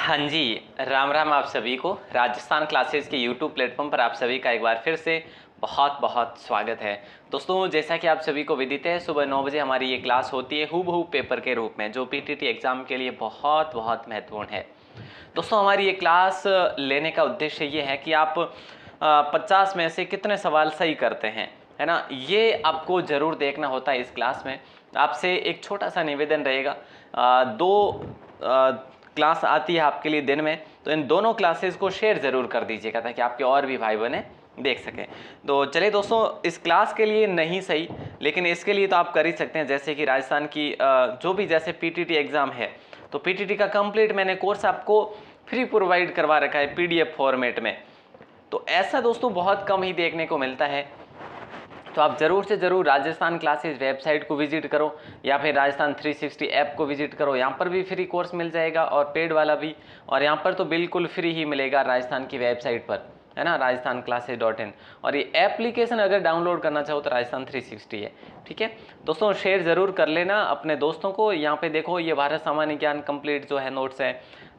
हाँ जी, राम राम आप सभी को। राजस्थान क्लासेस के यूट्यूब प्लेटफॉर्म पर आप सभी का एक बार फिर से बहुत बहुत स्वागत है। दोस्तों, जैसा कि आप सभी को विदित है, सुबह 9 बजे हमारी ये क्लास होती है हूबहू पेपर के रूप में, जो पीटीटी एग्ज़ाम के लिए बहुत बहुत महत्वपूर्ण है। दोस्तों, हमारी ये क्लास लेने का उद्देश्य ये है कि आप 50 में से कितने सवाल सही करते हैं, है ना। ये आपको ज़रूर देखना होता है। इस क्लास में आपसे एक छोटा सा निवेदन रहेगा। दो क्लास आती है आपके लिए दिन में, तो इन दोनों क्लासेस को शेयर ज़रूर कर दीजिएगा ताकि आपके और भी भाई बहनें देख सकें। तो चलिए दोस्तों, इस क्लास के लिए नहीं सही, लेकिन इसके लिए तो आप कर ही सकते हैं। जैसे कि राजस्थान की जो भी जैसे पीटीटी एग्ज़ाम है, तो पीटीटी का कंप्लीट मैंने कोर्स आपको फ्री प्रोवाइड करवा रखा है पीडीएफ फॉर्मेट में। तो ऐसा दोस्तों बहुत कम ही देखने को मिलता है। तो आप ज़रूर से ज़रूर राजस्थान क्लासेस वेबसाइट को विजिट करो या फिर राजस्थान 360 ऐप को विजिट करो। यहाँ पर भी फ्री कोर्स मिल जाएगा और पेड वाला भी, और यहाँ पर तो बिल्कुल फ्री ही मिलेगा राजस्थान की वेबसाइट पर, है ना, rajasthanclasses.in। और ये एप्लीकेशन अगर डाउनलोड करना चाहो तो राजस्थान 360 है। ठीक है दोस्तों, शेयर ज़रूर कर लेना अपने दोस्तों को। यहाँ पे देखो, ये भारत सामान्य ज्ञान कंप्लीट जो है नोट्स है,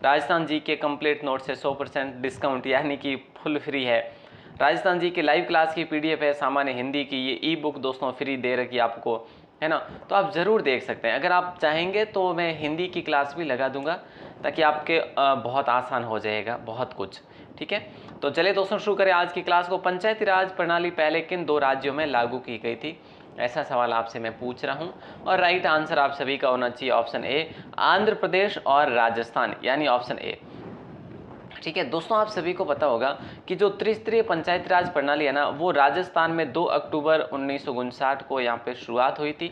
राजस्थान जी के कंप्लीट नोट्स है 100% डिस्काउंट यानी कि फुल फ्री है। राजस्थान जी की लाइव क्लास की पीडीएफ है, सामान्य हिंदी की ये ई बुक दोस्तों फ्री दे रखी है आपको, है ना। तो आप ज़रूर देख सकते हैं। अगर आप चाहेंगे तो मैं हिंदी की क्लास भी लगा दूंगा ताकि आपके बहुत आसान हो जाएगा बहुत कुछ। ठीक है, तो चलिए दोस्तों शुरू करें आज की क्लास को। पंचायती राज प्रणाली पहले किन दो राज्यों में लागू की गई थी, ऐसा सवाल आपसे मैं पूछ रहा हूं। और राइट आंसर आप सभी का होना चाहिए ऑप्शन ए, आंध्र प्रदेश और राजस्थान, यानी ऑप्शन ए। ठीक है दोस्तों, आप सभी को पता होगा कि जो त्रिस्तरीय पंचायती राज प्रणाली है ना, वो राजस्थान में 2 अक्टूबर 1959 को यहाँ पे शुरुआत हुई थी।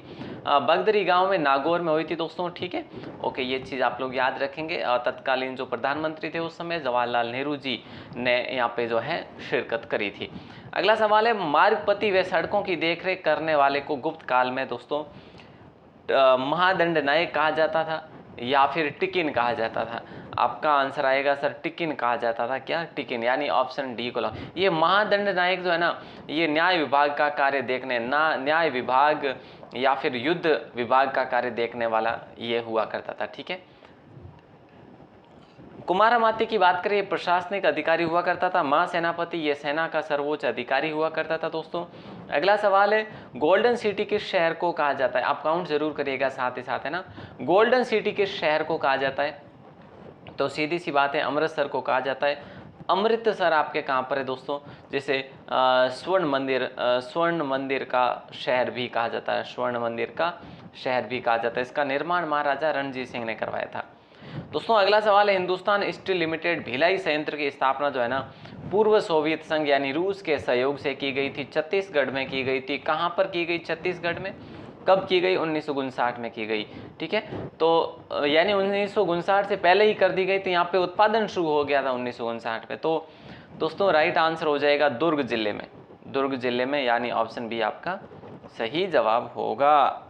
बगदरी गांव में, नागौर में हुई थी दोस्तों। ठीक है, ओके, ये चीज़ आप लोग याद रखेंगे। तत्कालीन जो प्रधानमंत्री थे उस समय जवाहरलाल नेहरू जी ने यहाँ पे जो है शिरकत करी थी। अगला सवाल है, मार्ग पथ व सड़कों की देखरेख करने वाले को गुप्त काल में दोस्तों महादंड नायक कहा जाता था या फिर टिकिन कहा जाता था। आपका आंसर आएगा सर टिकिन कहा जाता था। क्या? टिकिन, यानी ऑप्शन डी को। ये महादंड नायक जो है ना, ये न्याय विभाग का कार्य देखने ना, न्याय विभाग या फिर युद्ध विभाग का कार्य देखने वाला ये हुआ करता था। ठीक है, कुमारामात्य की बात करें, प्रशासनिक अधिकारी हुआ करता था। महासेनापति ये सेना का सर्वोच्च अधिकारी हुआ करता था दोस्तों। अगला सवाल है, गोल्डन सिटी किस शहर को कहा जाता है? आप काउंट जरूर करिएगा साथ ही साथ, है ना। गोल्डन सिटी किस शहर को कहा जाता है? तो सीधी सी बात है, अमृतसर को कहा जाता है। अमृतसर आपके कहाँ पर है दोस्तों? जैसे स्वर्ण मंदिर का शहर भी कहा जाता है, स्वर्ण मंदिर का शहर भी कहा जाता है। इसका निर्माण महाराजा रणजीत सिंह ने करवाया था दोस्तों। अगला सवाल है, हिंदुस्तान स्टील लिमिटेड भिलाई संयंत्र की स्थापना जो है ना, पूर्व सोवियत संघ यानी रूस के सहयोग से की गई थी। छत्तीसगढ़ में की गई थी। कहाँ पर की गई? छत्तीसगढ़ में। कब की गई? 1959 में की गई। ठीक है, तो यानी 1959 से पहले ही कर दी गई थी। यहाँ पे उत्पादन शुरू हो गया था 1959 में। तो दोस्तों राइट आंसर हो जाएगा दुर्ग जिले में, दुर्ग जिले में, यानी ऑप्शन बी आपका सही जवाब होगा।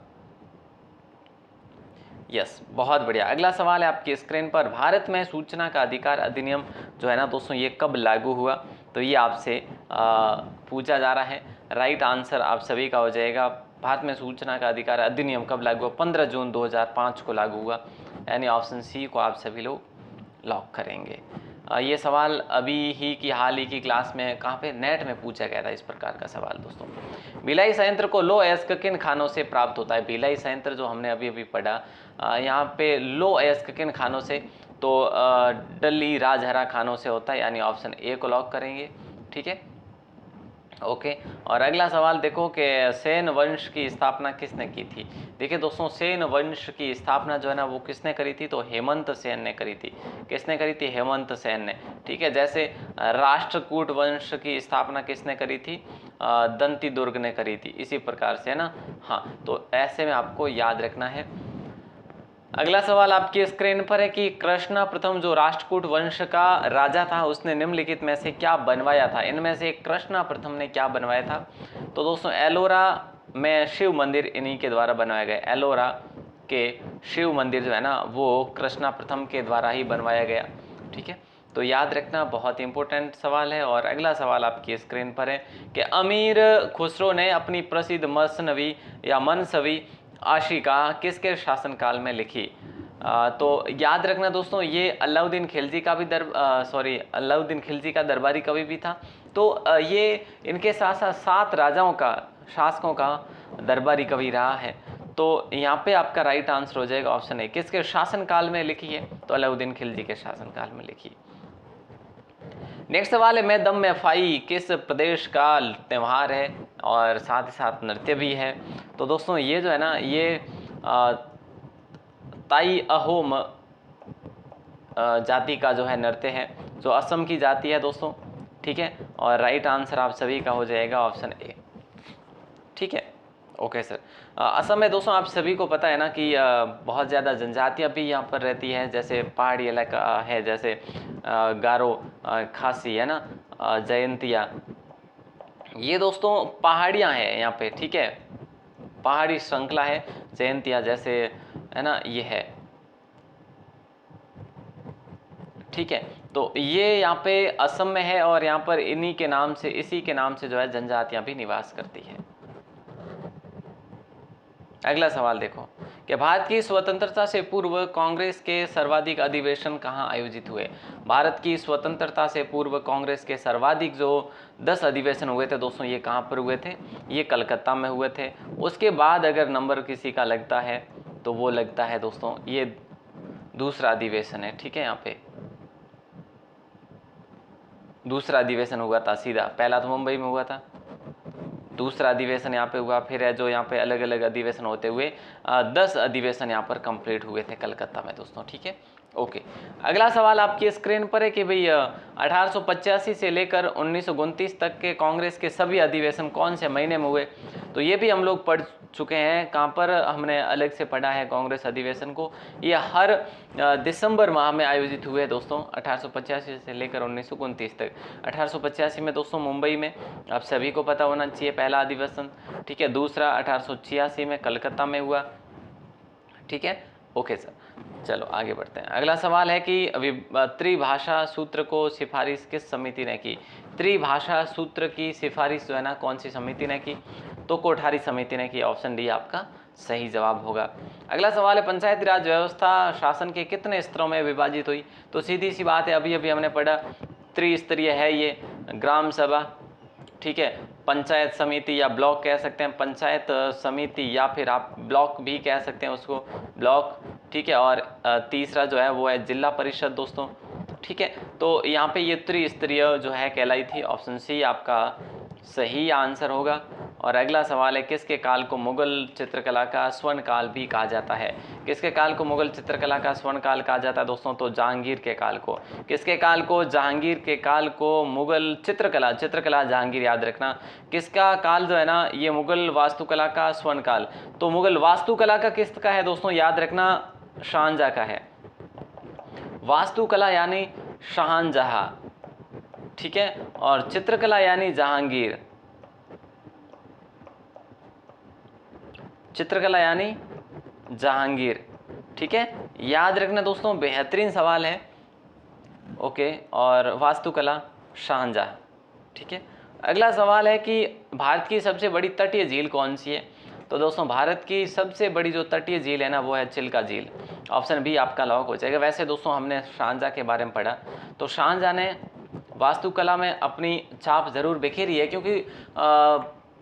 यस, बहुत बढ़िया। अगला सवाल है आपकी स्क्रीन पर, भारत में सूचना का अधिकार अधिनियम जो है ना दोस्तों, ये कब लागू हुआ? तो ये आपसे पूछा जा रहा है। राइट आंसर आप सभी का हो जाएगा, भारत में सूचना का अधिकार अधिनियम कब लागू हुआ? 15 जून 2005 को लागू हुआ, यानी ऑप्शन सी को आप सभी लोग लॉक करेंगे। ये सवाल अभी ही की हाल ही की क्लास में कहाँ पे नेट में पूछा गया था इस प्रकार का सवाल दोस्तों। भिलाई संयंत्र को लो अयस्क किन खानों से प्राप्त होता है? भिलाई संयंत्र जो हमने अभी अभी पढ़ा, यहाँ पे लो अयस्क किन खानों से? तो डली राजहरा खानों से होता है, यानी ऑप्शन ए को लॉक करेंगे। ठीक है, ओके। और अगला सवाल देखो कि सेन वंश की स्थापना किसने की थी? देखिए दोस्तों, सेन वंश की स्थापना जो है ना, वो किसने करी थी? तो हेमंत सेन ने करी थी। किसने करी थी? हेमंत सेन ने। ठीक है, जैसे राष्ट्रकूट वंश की स्थापना किसने करी थी? दंती दुर्ग ने करी थी, इसी प्रकार से, है ना। हाँ, तो ऐसे में आपको याद रखना है। अगला सवाल आपकी स्क्रीन पर है कि कृष्णा प्रथम जो राष्ट्रकूट वंश का राजा था, उसने निम्नलिखित में से क्या बनवाया था? इनमें से कृष्णा प्रथम ने क्या बनवाया था? तो दोस्तों एलोरा में शिव मंदिर इन्हीं के द्वारा बनवाया गया। एलोरा के शिव मंदिर जो है ना, वो कृष्णा प्रथम के द्वारा ही बनवाया गया। ठीक है, तो याद रखना, बहुत इंपॉर्टेंट सवाल है। और अगला सवाल आपकी स्क्रीन पर है कि अमीर खुसरो ने अपनी प्रसिद्ध मसनवी या मनसवी आशिका किसके शासनकाल में लिखी? तो याद रखना दोस्तों, ये अलाउद्दीन खिलजी का भी अलाउद्दीन खिलजी का दरबारी कवि भी था। तो ये इनके साथ साथ 7 राजाओं का, शासकों का दरबारी कवि रहा है। तो यहाँ पे आपका राइट आंसर हो जाएगा ऑप्शन ए। किसके शासनकाल में लिखी है? तो अलाउद्दीन खिलजी के शासनकाल में लिखी। नेक्स्ट सवाल है, मैं दम मैं फाई किस प्रदेश का त्यौहार है और साथ ही साथ नृत्य भी है? तो दोस्तों ये जो है ना, ये ताई अहोम जाति का जो है नृत्य है, जो असम की जाति है दोस्तों, ठीक है। और राइट आंसर आप सभी का हो जाएगा ऑप्शन ए, ठीक है। Okay sir. असम में दोस्तों आप सभी को पता है ना कि बहुत ज़्यादा जनजातियाँ भी यहाँ पर रहती है, जैसे पहाड़ी इलाका है, जैसे गारो, खासी है ना, जयंतिया, ये दोस्तों पहाड़ियाँ हैं यहाँ पे, ठीक है, पहाड़ी श्रृंखला है। जयंतिया जैसे है ना, ये है, ठीक है। तो ये यहाँ पे असम में है और यहाँ पर इन्हीं के नाम से, इसी के नाम से जो है जनजातियाँ भी निवास करती है। अगला सवाल देखो कि भारत की स्वतंत्रता से पूर्व कांग्रेस के सर्वाधिक अधिवेशन कहाँ आयोजित हुए? भारत की स्वतंत्रता से पूर्व कांग्रेस के सर्वाधिक जो 10 अधिवेशन हुए थे दोस्तों, ये कहाँ पर हुए थे? ये कलकत्ता में हुए थे। उसके बाद अगर नंबर किसी का लगता है तो वो लगता है दोस्तों ये दूसरा अधिवेशन है, ठीक है। यहाँ पे दूसरा अधिवेशन हुआ था सीधा, पहला तो मुंबई में हुआ था, दूसरा अधिवेशन यहाँ पे हुआ, फिर है जो यहाँ पे अलग अलग अधिवेशन होते हुए 10 अधिवेशन यहाँ पर कंप्लीट हुए थे कलकत्ता में दोस्तों, ठीक है। ओके, अगला सवाल आपकी स्क्रीन पर है कि भाई 1885 से लेकर 1929 तक के कांग्रेस के सभी अधिवेशन कौन से महीने में हुए? तो ये भी हम लोग पढ़ चुके हैं, कहाँ पर हमने अलग से पढ़ा है कांग्रेस अधिवेशन को। ये हर दिसंबर माह में आयोजित हुए दोस्तों, 1885 से लेकर 1929 तक। 1885 में दोस्तों मुंबई में, आप सभी को पता होना चाहिए, पहला अधिवेशन, ठीक है। दूसरा 1886 में कलकत्ता में हुआ, ठीक है। ओके सर, चलो आगे बढ़ते हैं। अगला सवाल है कि त्रिभाषा सूत्र को सिफारिश किस समिति ने की? त्रिभाषा सूत्र की सिफारिश जो है ना, कौन सी समिति ने की? तो कोठारी समिति ने की। ऑप्शन डी आपका सही जवाब होगा। अगला सवाल है, पंचायती राज व्यवस्था शासन के कितने स्तरों में विभाजित हुई? तो सीधी सी बात है, अभी अभी हमने पढ़ा, त्रिस्तरीय है ये, ग्राम सभा, ठीक है, पंचायत समिति या ब्लॉक कह सकते हैं, पंचायत समिति या फिर आप ब्लॉक भी कह सकते हैं उसको, ब्लॉक, ठीक है। और तीसरा जो है वो है जिला परिषद दोस्तों, ठीक है। तो यहाँ पे ये त्रिस्तरीय जो है कहलाई थी। ऑप्शन सी आपका सही आंसर होगा। और अगला सवाल है, किसके काल को मुगल चित्रकला का स्वर्ण काल भी कहा जाता है? किसके काल को मुगल चित्रकला का स्वर्ण काल कहा जाता है दोस्तों? तो जहांगीर के काल को। किसके काल को? जहांगीर के काल को मुगल चित्रकला, चित्रकला जहांगीर, याद रखना। किसका काल जो है ना, ये मुगल वास्तुकला का स्वर्ण काल। तो मुगल वास्तुकला का किसका है दोस्तों? याद रखना, शाहजहां का है। वास्तुकला यानी शाहजहां, ठीक है। और चित्रकला यानी जहांगीर, चित्रकला यानी जहांगीर, ठीक है। याद रखना दोस्तों, बेहतरीन सवाल है। ओके, और वास्तुकला शाहजहां, ठीक है। अगला सवाल है कि भारत की सबसे बड़ी तटीय झील कौन सी है? तो दोस्तों भारत की सबसे बड़ी जो तटीय झील है ना, वो है चिल्का झील। ऑप्शन बी आपका लॉक हो जाएगा। वैसे दोस्तों हमने शाहजहां के बारे में पढ़ा, तो शाहजहां ने वास्तुकला में अपनी छाप ज़रूर बिखेरी है, क्योंकि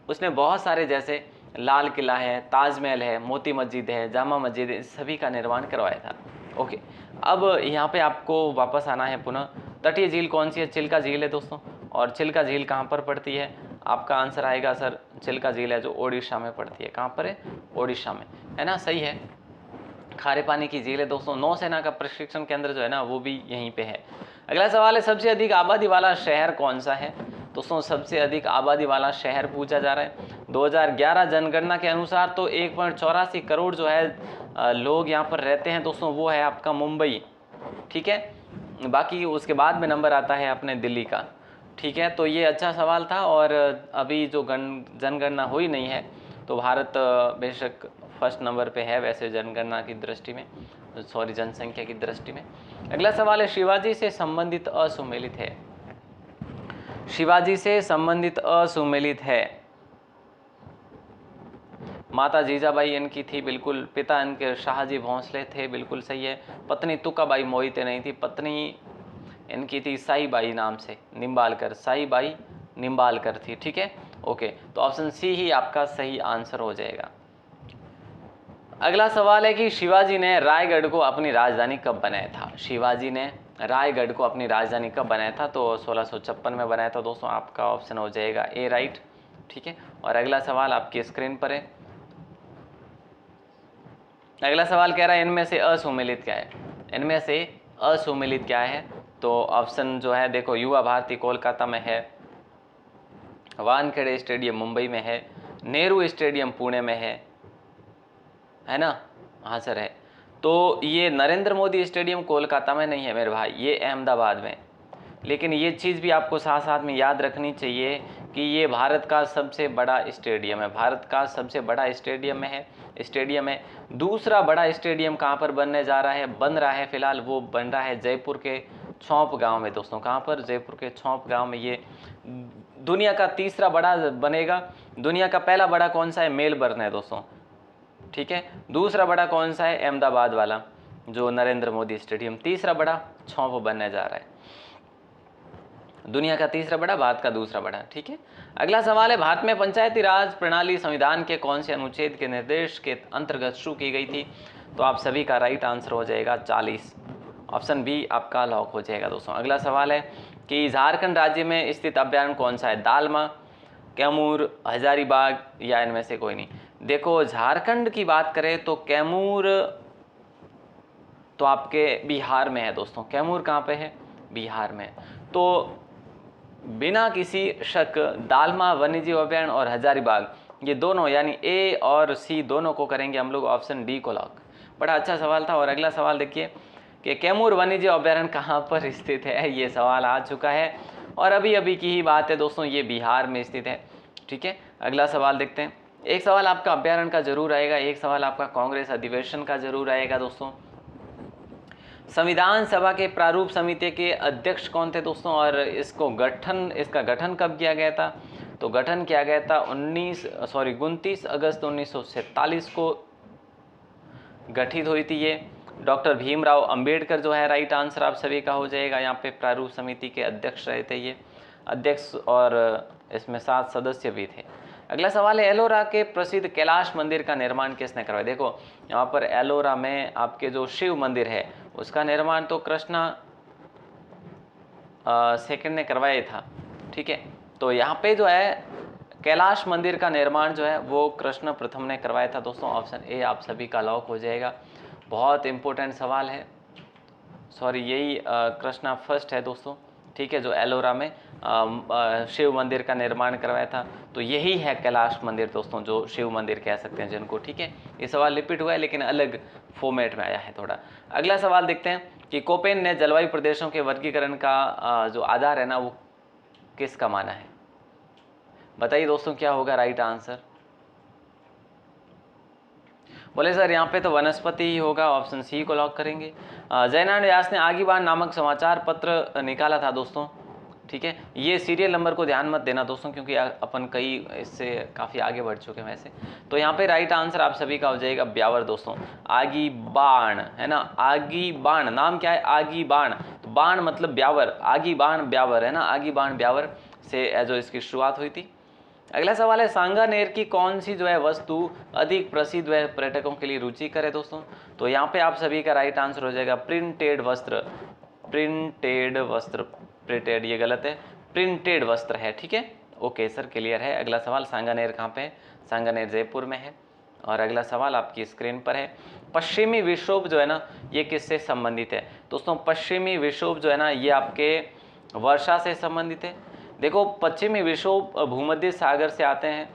उसने बहुत सारे, जैसे लाल किला है, ताजमहल है, मोती मस्जिद है, जामा मस्जिद है, सभी का निर्माण करवाया था। ओके, अब यहाँ पे आपको वापस आना है पुनः। तटीय झील कौन सी है? चिल्का झील है दोस्तों। और चिल्का झील कहाँ पर पड़ती है? आपका आंसर आएगा सर, चिल्का झील है जो ओडिशा में पड़ती है। कहाँ पर है? ओडिशा में, है ना, सही है। खारे पानी की झील है दोस्तों। नौसेना का प्रशिक्षण केंद्र जो है ना, वो भी यहीं पे है। अगला सवाल है, सबसे अधिक आबादी वाला शहर कौन सा है? दोस्तों सबसे अधिक आबादी वाला शहर पूछा जा रहा है। 2011 जनगणना के अनुसार तो 1.84 करोड़ जो है लोग यहाँ पर रहते हैं दोस्तों, वो है आपका मुंबई, ठीक है। बाकी उसके बाद में नंबर आता है अपने दिल्ली का, ठीक है। तो ये अच्छा सवाल था। और अभी जो जनगणना हुई नहीं है, तो भारत बेशक फर्स्ट नंबर पे है वैसे जनगणना की दृष्टि में, सॉरी जनसंख्या की दृष्टि में। अगला सवाल है, शिवाजी से संबंधित असुमेलित है। शिवाजी से संबंधित असुमेलित है। माता जीजाबाई इनकी थी, बिल्कुल। पिता इनके शाहजी भोंसले थे, बिल्कुल सही है। पत्नी तुकाबाई मोहिते नहीं थी, पत्नी इनकी थी साईबाई नाम से, निम्बालकर, साईबाई निम्बालकर थी, ठीक है। ओके, तो ऑप्शन सी ही आपका सही आंसर हो जाएगा। अगला सवाल है कि शिवाजी ने रायगढ़ को अपनी राजधानी कब बनाया था? शिवाजी ने रायगढ़ को अपनी राजधानी कब बनाया था? तो 1656 में बनाया था दोस्तों। आपका ऑप्शन हो जाएगा ए राइट, ठीक है। और अगला सवाल आपकी स्क्रीन पर है। अगला सवाल कह रहा है इनमें से असुमेलित क्या है? इनमें से असुमेलित क्या है? तो ऑप्शन जो है देखो, युवा भारती कोलकाता में है, वानखेड़े स्टेडियम मुंबई में है, नेहरू स्टेडियम पुणे में है ना? हाँ सर है। तो ये नरेंद्र मोदी स्टेडियम कोलकाता में नहीं है मेरे भाई, ये अहमदाबाद में। लेकिन ये चीज़ भी आपको साथ साथ में याद रखनी चाहिए कि ये भारत का सबसे बड़ा स्टेडियम है, भारत का सबसे बड़ा स्टेडियम है। दूसरा बड़ा स्टेडियम कहाँ पर बनने जा रहा है, बन रहा है फिलहाल, वो बन रहा है जयपुर के छौंप गांव में दोस्तों। कहाँ पर? जयपुर के छौंप गांव में। ये दुनिया का तीसरा बड़ा बनेगा। दुनिया का पहला बड़ा कौन सा है? मेलबर्न है दोस्तों, ठीक है। दूसरा बड़ा कौन सा है? अहमदाबाद वाला जो नरेंद्र मोदी स्टेडियम। तीसरा बड़ा छौंप बनने जा रहा है। दुनिया का तीसरा बड़ा, भारत का दूसरा बड़ा, ठीक है। अगला सवाल है, भारत में पंचायती राज प्रणाली संविधान के कौन से अनुच्छेद के निर्देश के अंतर्गत शुरू की गई थी? तो आप सभी का राइट आंसर हो जाएगा 40, ऑप्शन बी आपका लॉक हो जाएगा दोस्तों। अगला सवाल है कि झारखंड राज्य में स्थित अभ्यारण्य कौन सा है? दालमा, कैमूर, हजारीबाग या इनमें से कोई नहीं? देखो, झारखंड की बात करें तो कैमूर तो आपके बिहार में है दोस्तों। कैमूर कहाँ पे है? बिहार में। तो बिना किसी शक दालमा वन्यजीव अभ्यारण्य और हजारीबाग, ये दोनों यानी ए और सी दोनों को करेंगे हम लोग ऑप्शन डी को लॉक। बड़ा अच्छा सवाल था। और अगला सवाल देखिए कि कैमूर वन्यजीव अभ्यारण्य कहाँ पर स्थित है? ये सवाल आ चुका है और अभी अभी की ही बात है दोस्तों, ये बिहार में स्थित है, ठीक है। अगला सवाल देखते हैं। एक सवाल आपका अभ्यारण्य का जरूर आएगा, एक सवाल आपका कांग्रेस अधिवेशन का जरूर आएगा दोस्तों। संविधान सभा के प्रारूप समिति के अध्यक्ष कौन थे दोस्तों? और इसका गठन कब किया गया था? तो गठन किया गया था 29 अगस्त 1947 को गठित हुई थी ये। डॉक्टर भीमराव अंबेडकर जो है राइट आंसर आप सभी का हो जाएगा। यहाँ पे प्रारूप समिति के अध्यक्ष रहे थे ये अध्यक्ष, और इसमें 7 सदस्य भी थे। अगला सवाल है, एलोरा के प्रसिद्ध कैलाश मंदिर का निर्माण किसने करवाया? देखो, यहाँ पर एलोरा में आपके जो शिव मंदिर है उसका निर्माण तो कृष्णा सेकंड ने करवाया था, ठीक है। तो यहाँ पे जो है कैलाश मंदिर का निर्माण जो है वो कृष्ण प्रथम ने करवाया था दोस्तों। ऑप्शन ए आप सभी का लॉक हो जाएगा। बहुत इंपॉर्टेंट सवाल है, सॉरी यही कृष्णा फर्स्ट है दोस्तों, ठीक है, जो एलोरा में शिव मंदिर का निर्माण करवाया था। तो यही है कैलाश मंदिर दोस्तों, जो शिव मंदिर कह सकते हैं जिनको, ठीक है। ये सवाल रिपीट हुआ है लेकिन अलग फॉर्मेट में आया है थोड़ा। अगला सवाल देखते हैं कि कोपेन ने जलवायु प्रदेशों के वर्गीकरण का जो आधार है ना वो किसका माना है? बताइए दोस्तों क्या होगा राइट आंसर? बोले सर यहाँ पे तो वनस्पति ही होगा, ऑप्शन सी को लॉक करेंगे। जयनारायण व्यास ने आगीबाण नामक समाचार पत्र निकाला था दोस्तों, ठीक है। ये सीरियल नंबर को ध्यान मत देना दोस्तों क्योंकि अपन कई इससे काफ़ी आगे बढ़ चुके हैं वैसे। तो यहाँ पे राइट आंसर आप सभी का हो जाएगा ब्यावर दोस्तों। आगीबाण है ना, आगीबाण नाम क्या है? आगीबाण, तो बाण मतलब ब्यावर, आगीबाण ब्यावर है ना, आगीबाण ब्यावर से जो इसकी शुरुआत हुई थी। अगला सवाल है, सांगानेर की कौन सी जो है वस्तु अधिक प्रसिद्ध व पर्यटकों के लिए रुचिकर है दोस्तों? तो यहाँ पे आप सभी का राइट आंसर हो जाएगा प्रिंटेड वस्त्र। प्रिंटेड वस्त्र, प्रिंटेड ये गलत है, प्रिंटेड वस्त्र है, ठीक है। ओके सर क्लियर है। अगला सवाल, सांगानेर कहाँ पे है? सांगानेर जयपुर में है। और अगला सवाल आपकी स्क्रीन पर है, पश्चिमी विक्षोभ जो है ना ये किससे संबंधित है दोस्तों? पश्चिमी विक्षोभ जो है ना ये आपके वर्षा से संबंधित है। देखो, पश्चिमी विक्षोभ भूमध्य सागर से आते हैं,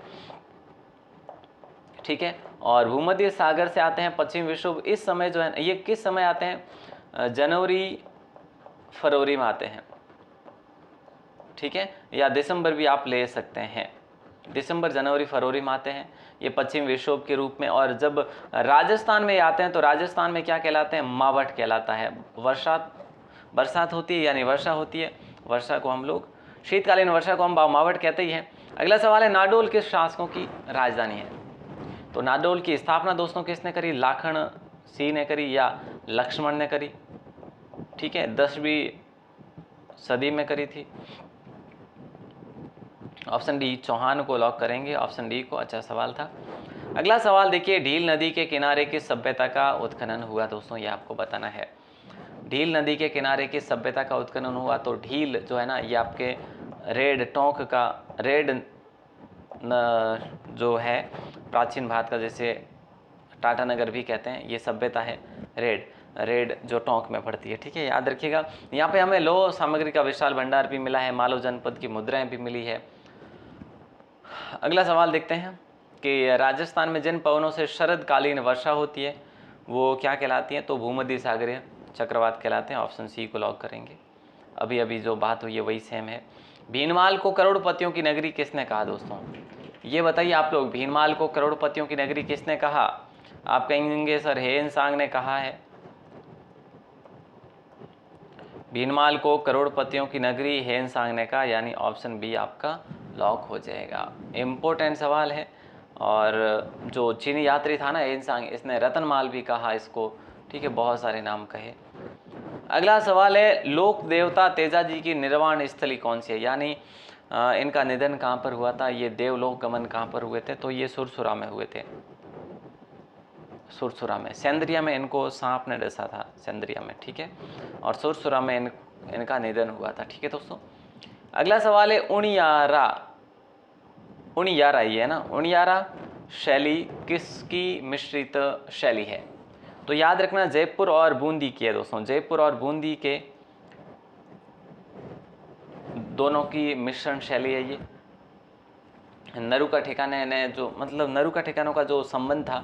ठीक है, और भूमध्य सागर से आते हैं पश्चिमी विक्षोभ। इस समय जो है ये किस समय आते हैं? जनवरी फरवरी में आते हैं, ठीक है, या दिसंबर भी आप ले सकते हैं। दिसंबर जनवरी फरवरी में आते हैं ये पश्चिमी विक्षोभ के रूप में। और जब राजस्थान में आते हैं तो राजस्थान में क्या कहलाते हैं? मावठ कहलाता है। बरसात होती है यानी वर्षा होती है, वर्षा को हम लोग, शीतकालीन वर्षा को हम मावठ कहते ही हैं। अगला सवाल है, नाडोल किस शासकों की राजधानी है? तो नाडोल की स्थापना दोस्तों किसने करी? लाखन सिंह ने करी या लक्ष्मण ने करी? ठीक है, 10वीं सदी में करी थी। ऑप्शन डी चौहान को लॉक करेंगे, ऑप्शन डी को। अच्छा सवाल था। अगला सवाल देखिए, ढील नदी के किनारे किस सभ्यता का उत्खनन हुआ दोस्तों? ये आपको बताना है। ढील नदी के किनारे किस सभ्यता का उत्खनन हुआ? तो ढील जो है ना, ये आपके रेड टोंक का, रेड जो है प्राचीन भारत का, जैसे टाटा नगर भी कहते हैं, ये सभ्यता है रेड जो टोंक में पड़ती है। ठीक है, याद रखिएगा। यहाँ पे हमें लौह सामग्री का विशाल भंडार भी मिला है, मालव जनपद की मुद्राएं भी मिली है। अगला सवाल देखते हैं कि राजस्थान में जिन पवनों से शरदकालीन वर्षा होती है वो क्या कहलाती हैं? तो भूमध्य सागरीय चक्रवात कहलाते हैं, ऑप्शन सी को लॉक करेंगे। अभी अभी जो बात हुई है वही सेम है। भीनमाल को करोड़पतियों की नगरी किसने कहा दोस्तों? ये बताइए आप लोग, भीनमाल को करोड़पतियों की नगरी किसने कहा? आप कहेंगे सर हेन सांग ने कहा है। भीनमाल को करोड़पतियों की नगरी हेन सांग ने कहा, यानी ऑप्शन बी आपका लॉक हो जाएगा। इम्पोर्टेंट सवाल है। और जो चीनी यात्री था ना हेन सांग, इसने रतनमाल भी कहा इसको। ठीक है, बहुत सारे नाम कहे। अगला सवाल है, लोक देवता तेजाजी की निर्वाण स्थली कौन सी है? यानी इनका निधन कहाँ पर हुआ था? ये देवलोक गमन कहाँ पर हुए थे? तो ये सुरसुरा में हुए थे, सुरसुरा में। सेंद्रिया में इनको सांप ने डसा था, सेंद्रिया में। ठीक है, और सुरसुरा में इनका निधन हुआ था। ठीक है दोस्तों। अगला सवाल है, उणियारा ये है ना, उणियारा शैली किसकी मिश्रित शैली है? तो याद रखना जयपुर और बूंदी की है दोस्तों, जयपुर और बूंदी के दोनों की मिश्रण शैली है ये। नरू का ठिकाने ने जो, मतलब नरू का ठिकानों का जो संबंध था,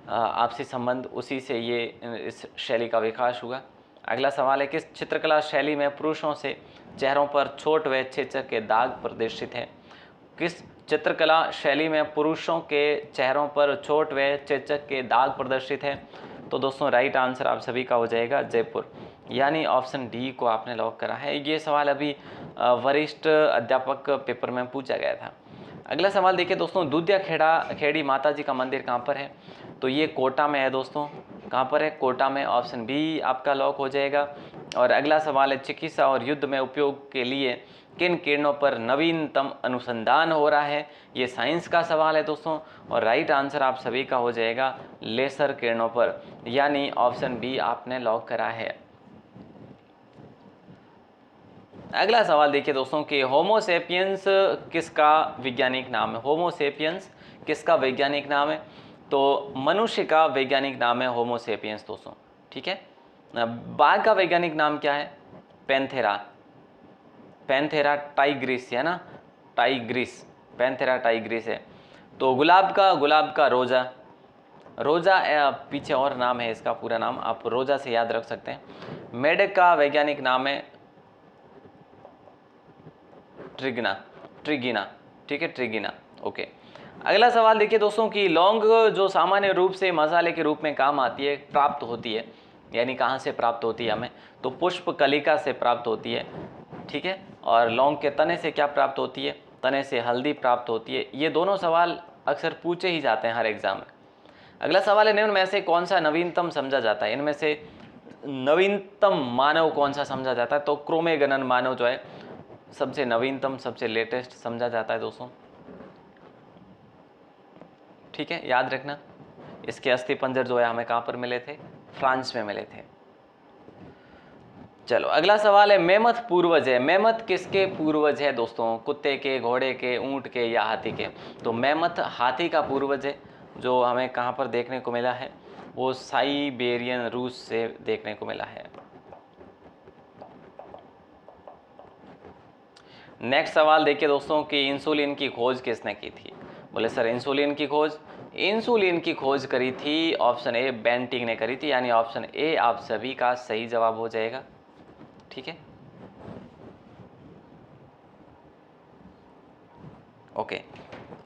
आपसी संबंध, उसी से ये इस शैली का विकास हुआ। अगला सवाल है, किस चित्रकला शैली में पुरुषों से चेहरों पर चोट व छेचक के दाग प्रदर्शित हैं? किस चित्रकला शैली में पुरुषों के चेहरों पर चोट व चेचक के दाग प्रदर्शित हैं? तो दोस्तों राइट आंसर आप सभी का हो जाएगा जयपुर, यानी ऑप्शन डी को आपने लॉक करा है। ये सवाल अभी वरिष्ठ अध्यापक पेपर में पूछा गया था। अगला सवाल देखिए दोस्तों, दूधिया खेड़ी माता जी का मंदिर कहाँ पर है? तो ये कोटा में है दोस्तों। कहाँ पर है? कोटा में, ऑप्शन बी आपका लॉक हो जाएगा। और अगला सवाल है, चिकित्सा और युद्ध में उपयोग के लिए किन किरणों पर नवीनतम अनुसंधान हो रहा है? ये साइंस का सवाल है दोस्तों, और राइट आंसर आप सभी का हो जाएगा लेसर किरणों पर, यानी ऑप्शन बी आपने लॉक करा है। अगला सवाल देखिए दोस्तों कि होमोसेपियंस किसका वैज्ञानिक नाम है? होमोसेपियंस किसका वैज्ञानिक नाम है? तो मनुष्य का वैज्ञानिक नाम है होमोसेपियंस दोस्तों। ठीक है, बाघ का वैज्ञानिक नाम क्या है? पैंथेरा टाइग्रिस है ना, टाइग्रिस, पैंथेरा टाइग्रिस है। तो गुलाब का रोजा पीछे और नाम है इसका, पूरा नाम आप रोजा से याद रख सकते हैं। मेढक का वैज्ञानिक नाम है ट्रिगिना। ठीक है, ट्रिगिना। ओके। अगला सवाल देखिए दोस्तों कि लौंग जो सामान्य रूप से मसाले के रूप में काम आती है, प्राप्त होती है, यानी कहाँ से प्राप्त होती है हमें? तो पुष्प कलिका से प्राप्त होती है। ठीक है, और लौंग के तने से क्या प्राप्त होती है? तने से हल्दी प्राप्त होती है। ये दोनों सवाल अक्सर पूछे ही जाते हैं हर एग्जाम में। अगला सवाल है, निम्न में से कौन सा नवीनतम समझा जाता है? इनमें से नवीनतम मानव कौन सा समझा जाता है? तो क्रोमेगनन मानव जो है सबसे नवीनतम, सबसे लेटेस्ट समझा जाता है दोस्तों। ठीक है, याद रखना। इसके अस्थि पंजर जो है हमें कहाँ पर मिले थे? फ्रांस में मिले थे। चलो अगला सवाल है, मेमथ पूर्वज है। मेमथ किसके पूर्वज है दोस्तों? कुत्ते के, घोड़े के, ऊंट के या हाथी के? तो मेमथ हाथी का पूर्वज है, जो हमें कहाँ पर देखने को मिला है? वो साइबेरियन रूस से देखने को मिला है। नेक्स्ट सवाल देखिए दोस्तों कि इंसुलिन की खोज किसने की थी? बोले सर इंसुलिन की खोज करी थी, ऑप्शन ए बेंटिंग ने करी थी, यानी ऑप्शन ए आप सभी का सही जवाब हो जाएगा। ठीक है, ओके।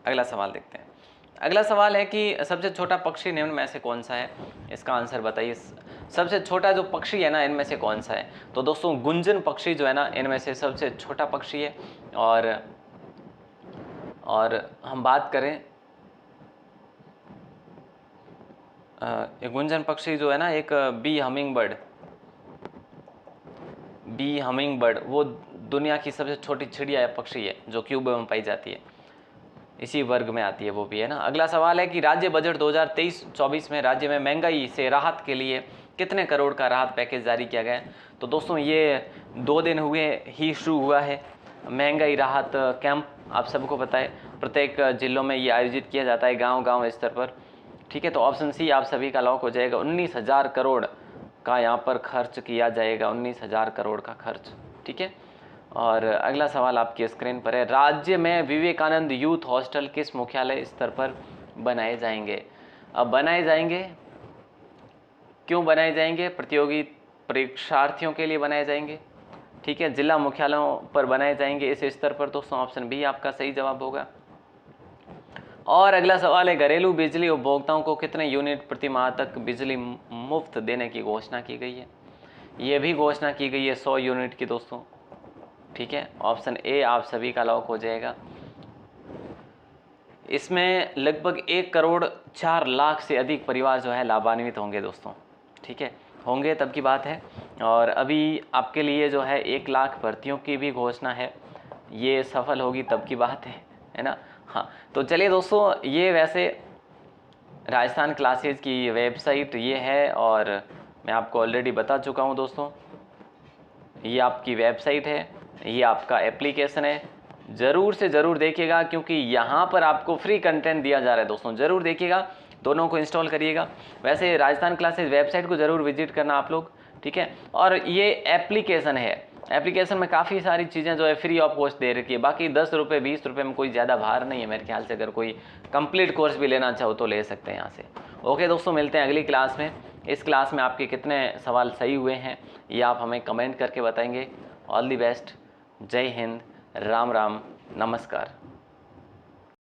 अगला सवाल देखते हैं। अगला सवाल है कि सबसे छोटा पक्षी निम्न में से कौन सा है? इसका आंसर बताइए। सबसे छोटा जो पक्षी है ना, इनमें से कौन सा है? तो दोस्तों गुंजन पक्षी जो है ना, इनमें से सबसे छोटा पक्षी है। और हम बात करें एक गुंजन पक्षी जो है ना, एक बी हमिंग बर्ड, वो दुनिया की सबसे छोटी चिड़िया या पक्षी है जो क्यूब में पाई जाती है, इसी वर्ग में आती है वो भी, है ना। अगला सवाल है कि राज्य बजट 2023-24 में राज्य में महंगाई से राहत के लिए कितने करोड़ का राहत पैकेज जारी किया गया है। तो दोस्तों ये 2 दिन हुए ही शुरू हुआ है महंगाई राहत कैंप। आप सबको पता है प्रत्येक जिलों में ये आयोजित किया जाता है, गांव स्तर पर, ठीक है। तो ऑप्शन सी आप सभी का लॉक हो जाएगा। 19,000 करोड़ का यहाँ पर खर्च किया जाएगा, 19,000 करोड़ का खर्च, ठीक है। और अगला सवाल आपकी स्क्रीन पर है, राज्य में विवेकानंद यूथ हॉस्टल किस मुख्यालय स्तर पर बनाए जाएंगे। अब बनाए जाएंगे, क्यों बनाए जाएंगे, प्रतियोगी परीक्षार्थियों के लिए बनाए जाएंगे, ठीक है। जिला मुख्यालयों पर बनाए जाएंगे इस स्तर पर। दोस्तों ऑप्शन बी आपका सही जवाब होगा। और अगला सवाल है, घरेलू बिजली उपभोक्ताओं को कितने यूनिट प्रति माह तक बिजली मुफ्त देने की घोषणा की गई है। ये भी घोषणा की गई है 100 यूनिट की दोस्तों, ठीक है। ऑप्शन ए आप सभी का लॉक हो जाएगा। इसमें लगभग 1,04,00,000 से अधिक परिवार जो है लाभान्वित होंगे दोस्तों, ठीक है। होंगे तब की बात है। और अभी आपके लिए जो है 1,00,000 भर्तियों की भी घोषणा है, ये सफल होगी तब की बात है ना। हाँ, तो चलिए दोस्तों, ये वैसे राजस्थान क्लासेज की वेबसाइट ये है, और मैं आपको ऑलरेडी बता चुका हूँ दोस्तों, ये आपकी वेबसाइट है, ये आपका एप्लीकेशन है। ज़रूर से ज़रूर देखिएगा, क्योंकि यहाँ पर आपको फ्री कंटेंट दिया जा रहा है दोस्तों, ज़रूर देखिएगा, दोनों को इंस्टॉल करिएगा। वैसे राजस्थान क्लासेज वेबसाइट को ज़रूर विजिट करना आप लोग, ठीक है। और ये एप्लीकेशन है, एप्लीकेशन में काफ़ी सारी चीज़ें जो है फ्री ऑफ कॉस्ट दे रखी है। बाकी 10 रुपये 20 रुपये में कोई ज़्यादा भार नहीं है मेरे ख्याल से। अगर कोई कंप्लीट कोर्स भी लेना चाहो तो ले सकते हैं यहाँ से। ओके दोस्तों, मिलते हैं अगली क्लास में। इस क्लास में आपके कितने सवाल सही हुए हैं ये आप हमें कमेंट करके बताएंगे। ऑल दी बेस्ट, जय हिंद, राम राम, नमस्कार।